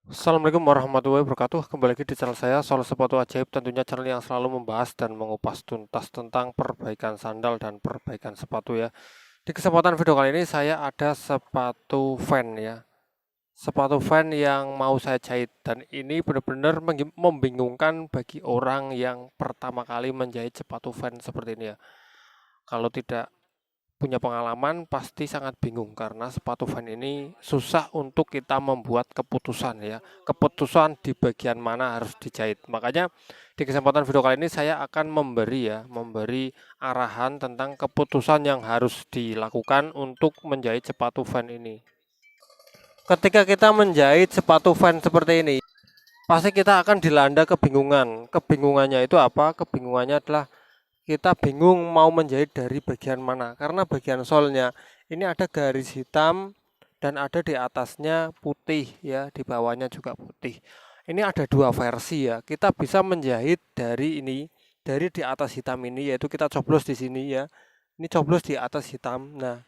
Assalamualaikum warahmatullahi wabarakatuh. Kembali lagi di channel saya, Soal Sepatu Ajaib. Tentunya channel yang selalu membahas dan mengupas tuntas tentang perbaikan sandal dan perbaikan sepatu ya. Di kesempatan video kali ini saya ada sepatu fan ya. Sepatu fan yang mau saya jahit, dan ini benar-benar membingungkan bagi orang yang pertama kali menjahit sepatu fan seperti ini ya. Kalau tidak punya pengalaman pasti sangat bingung karena sepatu fan ini susah untuk kita membuat keputusan ya. Keputusan di bagian mana harus dijahit. Makanya di kesempatan video kali ini saya akan memberi arahan tentang keputusan yang harus dilakukan untuk menjahit sepatu fan ini. Ketika kita menjahit sepatu fan seperti ini, pasti kita akan dilanda kebingungan. Kebingungannya itu apa? Kebingungannya adalah kita bingung mau menjahit dari bagian mana, karena bagian solnya ini ada garis hitam dan ada di atasnya putih ya, di bawahnya juga putih. Ini ada dua versi ya. Kita bisa menjahit dari ini, dari di atas hitam ini, yaitu kita coblos di sini ya. Ini coblos di atas hitam. Nah,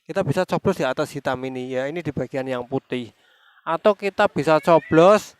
kita bisa coblos di atas hitam ini ya. Ini di bagian yang putih. Atau kita bisa coblos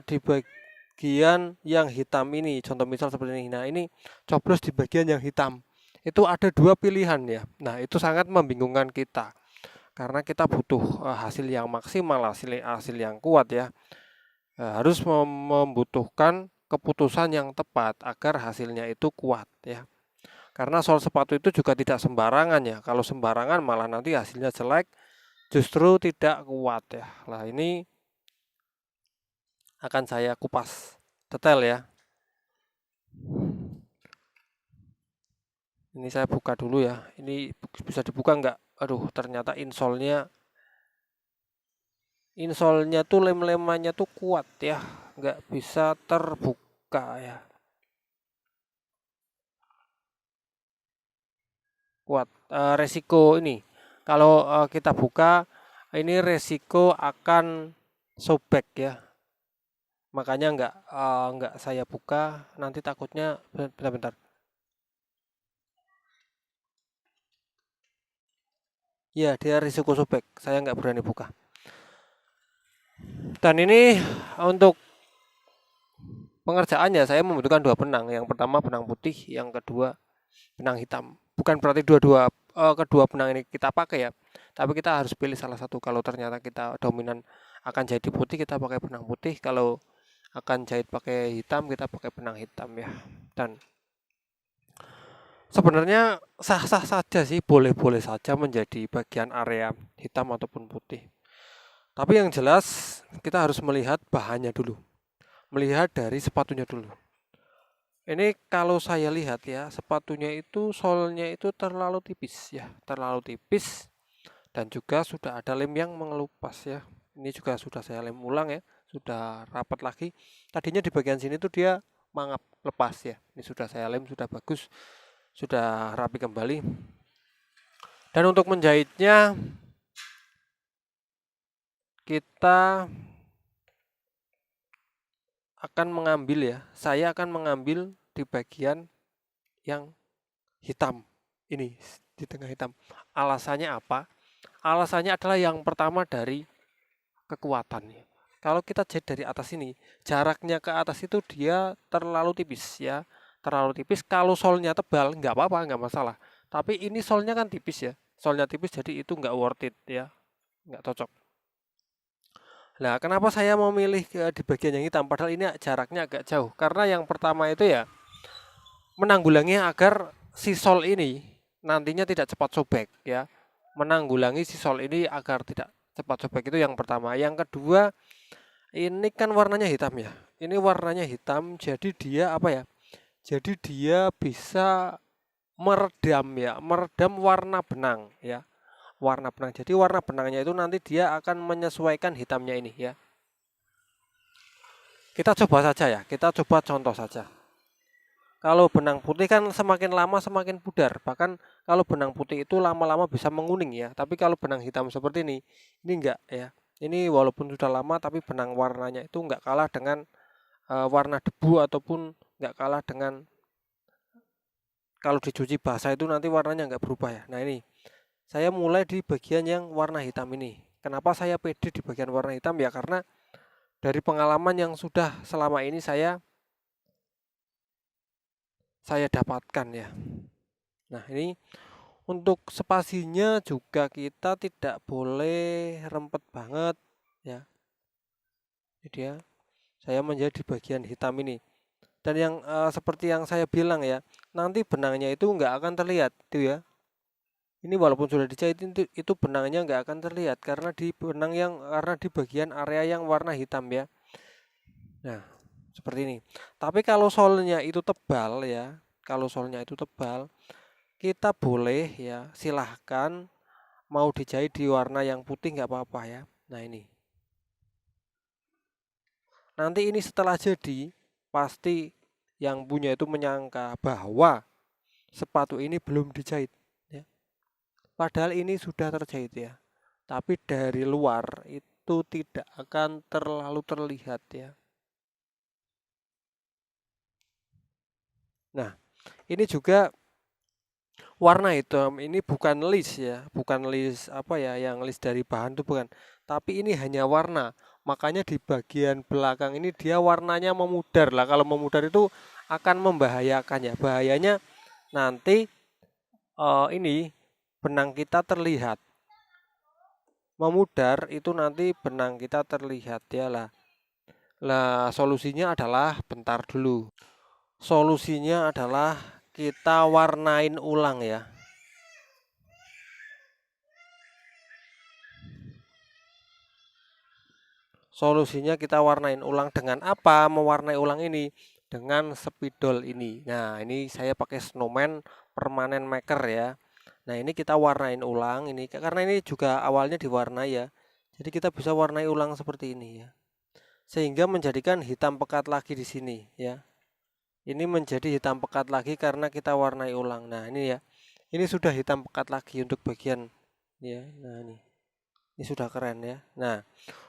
di bagian yang hitam ini, contoh misal seperti ini. Nah, ini coblos di bagian yang hitam. Itu ada dua pilihan ya. Nah, itu sangat membingungkan kita karena kita butuh hasil yang maksimal, hasil yang kuat ya. Harus membutuhkan keputusan yang tepat agar hasilnya itu kuat ya. Karena sol sepatu itu juga tidak sembarangan ya. Kalau sembarangan malah nanti hasilnya jelek, justru tidak kuat ya. Nah, ini akan saya kupas detail ya. Ini saya buka dulu ya. Ini bisa dibuka nggak? Aduh, ternyata insolnya tuh lem-lemannya tuh kuat ya, nggak bisa terbuka ya. Kuat. Resiko ini, kalau kita buka, ini resiko akan sobek ya. Makanya nggak saya buka. Nanti takutnya bentar-bentar. Ya, dia risiko sobek. Saya nggak berani buka. Dan ini untuk pengerjaannya saya membutuhkan dua benang. Yang pertama benang putih, yang kedua benang hitam. Bukan berarti kedua benang ini kita pakai ya, tapi kita harus pilih salah satu. Kalau ternyata kita dominan akan jahit putih, kita pakai benang putih. Kalau akan jahit pakai hitam, kita pakai benang hitam ya. Dan sebenarnya sah-sah saja sih, boleh-boleh saja menjadi bagian area hitam ataupun putih. Tapi yang jelas kita harus melihat bahannya dulu, melihat dari sepatunya dulu. Ini kalau saya lihat ya, sepatunya itu solnya itu terlalu tipis ya, terlalu tipis, dan juga sudah ada lem yang mengelupas ya. Ini juga sudah saya lem ulang ya, sudah rapat lagi. Tadinya di bagian sini tuh dia mangap lepas ya. Ini sudah saya lem, sudah bagus, sudah rapi kembali. Dan untuk menjahitnya kita akan mengambil ya, saya akan mengambil di bagian yang hitam ini, di tengah hitam. Alasannya apa? Alasannya adalah yang pertama dari kekuatannya. Kalau kita jahit dari atas ini, jaraknya ke atas itu dia terlalu tipis ya. Terlalu tipis. Kalau solnya tebal, nggak apa-apa, nggak masalah. Tapi ini solnya kan tipis ya. Solnya tipis, jadi itu nggak worth it ya. Nggak cocok. Nah, kenapa saya memilih di bagian yang hitam? Padahal ini jaraknya agak jauh. Karena yang pertama itu ya, menanggulangi agar si sol ini nantinya tidak cepat sobek ya. Menanggulangi si sol ini agar tidak cepat sobek, itu yang pertama. Yang kedua, ini kan warnanya hitam ya. Ini warnanya hitam, jadi dia apa ya? Jadi dia bisa meredam ya, meredam warna benang ya. Warna benang. Jadi warna benangnya itu nanti dia akan menyesuaikan hitamnya ini ya. Kita coba saja ya, kita coba contoh saja. Kalau benang putih kan semakin lama semakin pudar. Bahkan kalau benang putih itu lama-lama bisa menguning ya. Tapi kalau benang hitam seperti ini enggak ya. Ini walaupun sudah lama tapi benang warnanya itu enggak kalah dengan warna debu, ataupun nggak kalah dengan kalau dicuci basah itu nanti warnanya nggak berubah ya. Nah, ini saya mulai di bagian yang warna hitam ini. Kenapa saya pede di bagian warna hitam ya, karena dari pengalaman yang sudah selama ini saya dapatkan ya. Nah, ini untuk spasinya juga kita tidak boleh rempet banget ya. Jadi ya, saya menjadi di bagian hitam ini. Dan yang seperti yang saya bilang ya, nanti benangnya itu nggak akan terlihat, tuh ya. Ini walaupun sudah dijahit itu benangnya nggak akan terlihat karena di bagian area yang warna hitam ya. Nah, seperti ini. Tapi kalau solnya itu tebal ya, kalau solnya itu tebal, kita boleh ya, silahkan mau dijahit di warna yang putih nggak apa-apa ya. Nah ini. Nanti ini setelah jadi, pasti yang punya itu menyangka bahwa sepatu ini belum dijahit ya. Padahal ini sudah terjahit ya. Tapi dari luar itu tidak akan terlalu terlihat ya. Nah, ini juga warna hitam ini bukan list ya, bukan list apa ya, yang list dari bahan itu bukan. Tapi ini hanya warna. Makanya di bagian belakang ini dia warnanya memudar lah. Kalau memudar itu akan membahayakan ya. Bahayanya nanti ini benang kita terlihat. Memudar itu nanti benang kita terlihat ya lah. Lah solusinya adalah bentar dulu. Solusinya adalah kita warnain ulang ya. Solusinya kita warnain ulang dengan apa? Mewarnai ulang ini dengan spidol ini. Nah, ini saya pakai Snowman Permanent Maker ya. Nah, ini kita warnain ulang ini karena ini juga awalnya diwarnai ya. Jadi kita bisa warnai ulang seperti ini ya. Sehingga menjadikan hitam pekat lagi di sini ya. Ini menjadi hitam pekat lagi karena kita warnai ulang. Nah, ini ya. Ini sudah hitam pekat lagi untuk bagian ya. Nah, ini. Ini sudah keren ya. Nah,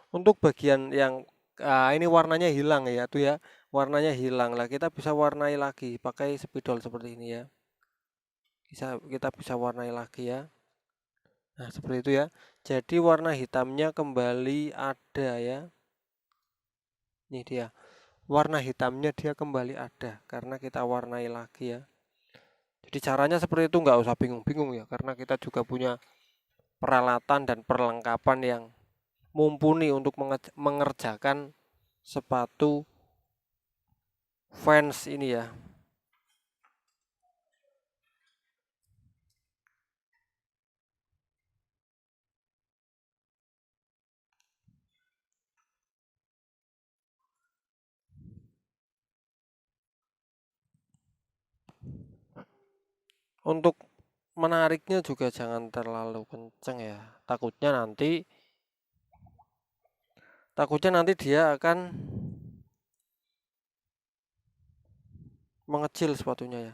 untuk bagian yang ini warnanya hilang ya tuh ya. Warnanya hilang lah. Kita bisa warnai lagi pakai spidol seperti ini ya. Kita bisa warnai lagi ya. Nah, seperti itu ya. Jadi warna hitamnya kembali ada ya. Ini dia. Warna hitamnya dia kembali ada karena kita warnai lagi ya. Jadi caranya seperti itu, nggak usah bingung-bingung ya, karena kita juga punya peralatan dan perlengkapan yang mumpuni untuk mengerjakan sepatu Vans ini ya. Untuk menariknya juga jangan terlalu kenceng ya. Takutnya nanti dia akan mengecil sepatunya ya.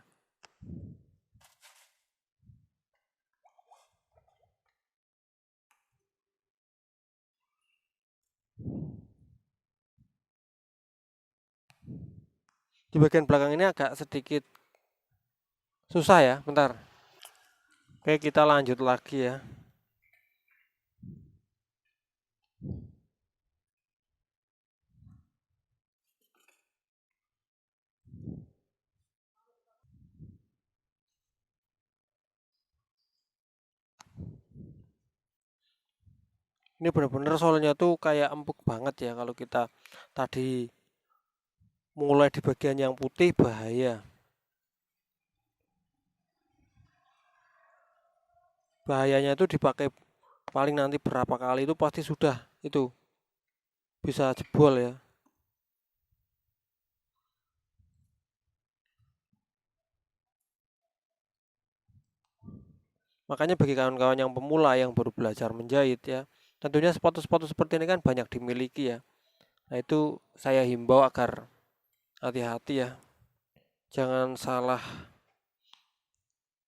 Di bagian belakang ini agak sedikit susah ya, bentar. Oke, kita lanjut lagi ya. Ini benar-benar solnya tuh kayak empuk banget ya kalau kita tadi mulai di bagian yang putih bahaya. Bahayanya itu dipakai paling nanti berapa kali itu pasti sudah itu bisa jebol ya. Makanya bagi kawan-kawan yang pemula yang baru belajar menjahit ya, tentunya sepatu-sepatu seperti ini kan banyak dimiliki ya. Nah itu saya himbau agar hati-hati ya, jangan salah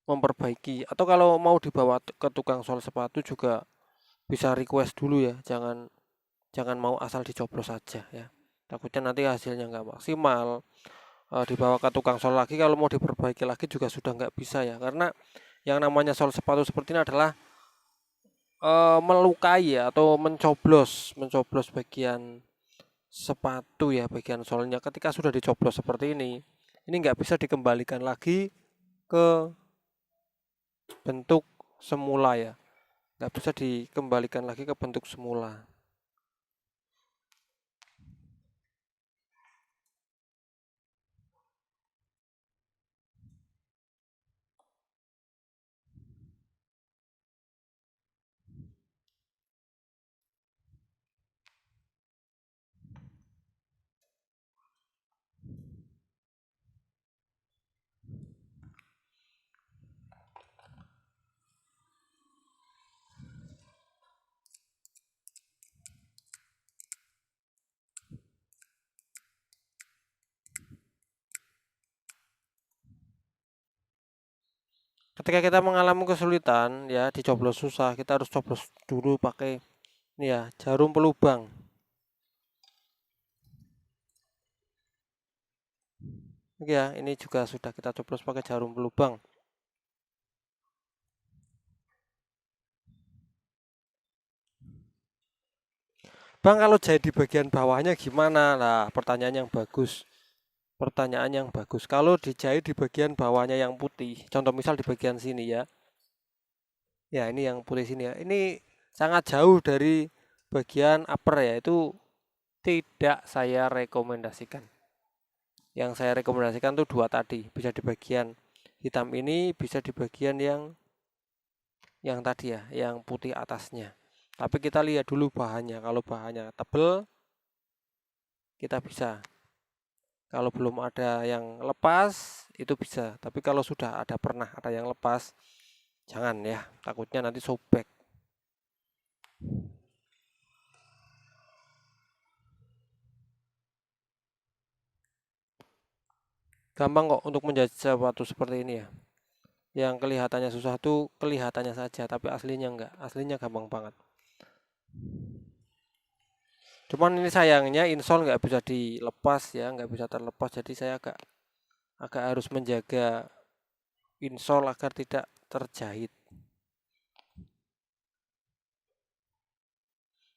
memperbaiki. Atau kalau mau dibawa ke tukang sol sepatu juga bisa request dulu ya, jangan jangan mau asal dicoblos saja ya. Takutnya nanti hasilnya nggak maksimal. Dibawa ke tukang sol lagi kalau mau diperbaiki lagi juga sudah nggak bisa ya, karena yang namanya sol sepatu seperti ini adalah melukai ya, atau mencoblos bagian sepatu ya, bagian solnya. Ketika sudah dicoblos seperti ini nggak bisa dikembalikan lagi ke bentuk semula ya, nggak bisa dikembalikan lagi ke bentuk semula. Ketika kita mengalami kesulitan ya, dicoblos susah, kita harus coblos dulu pakai ini ya, jarum pelubang. Oke ya, ini juga sudah kita coblos pakai jarum pelubang. Bang, kalau jahit di bagian bawahnya gimana? Nah, pertanyaan yang bagus. Pertanyaan yang bagus. Kalau dijahit di bagian bawahnya yang putih, contoh misal di bagian sini ya. Ya, ini yang putih sini ya. Ini sangat jauh dari bagian upper ya. Itu tidak saya rekomendasikan. Yang saya rekomendasikan tuh dua tadi. Bisa di bagian hitam ini, bisa di bagian yang tadi ya, yang putih atasnya. Tapi kita lihat dulu bahannya. Kalau bahannya tebel, kita bisa. Kalau belum ada yang lepas, itu bisa. Tapi kalau sudah pernah ada yang lepas, jangan ya. Takutnya nanti sobek. Gampang kok untuk menjahit sepatu seperti ini ya. Yang kelihatannya susah tuh kelihatannya saja, tapi aslinya enggak. Aslinya gampang banget. Cuman ini sayangnya insole nggak bisa dilepas ya, nggak bisa terlepas. Jadi saya agak harus menjaga insole agar tidak terjahit.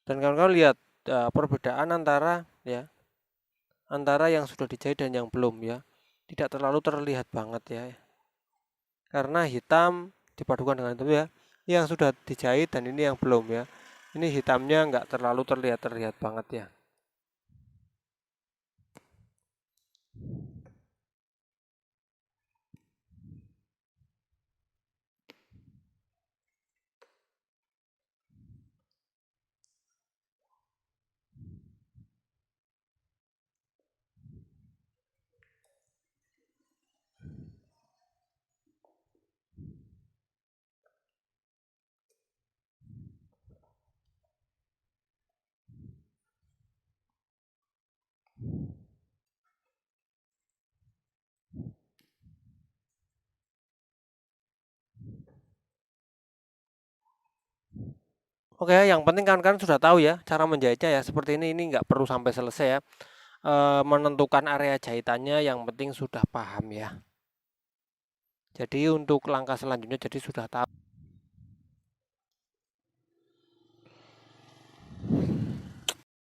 Dan kawan-kawan lihat perbedaan antara yang sudah dijahit dan yang belum ya. Tidak terlalu terlihat banget ya. Karena hitam dipadukan dengan itu ya. Yang sudah dijahit dan ini yang belum ya. Ini hitamnya nggak terlalu terlihat banget ya. Oke, yang penting kan sudah tahu ya cara menjahitnya ya. Seperti ini nggak perlu sampai selesai ya. Menentukan area jahitannya yang penting sudah paham ya. Jadi untuk langkah selanjutnya jadi sudah tahu.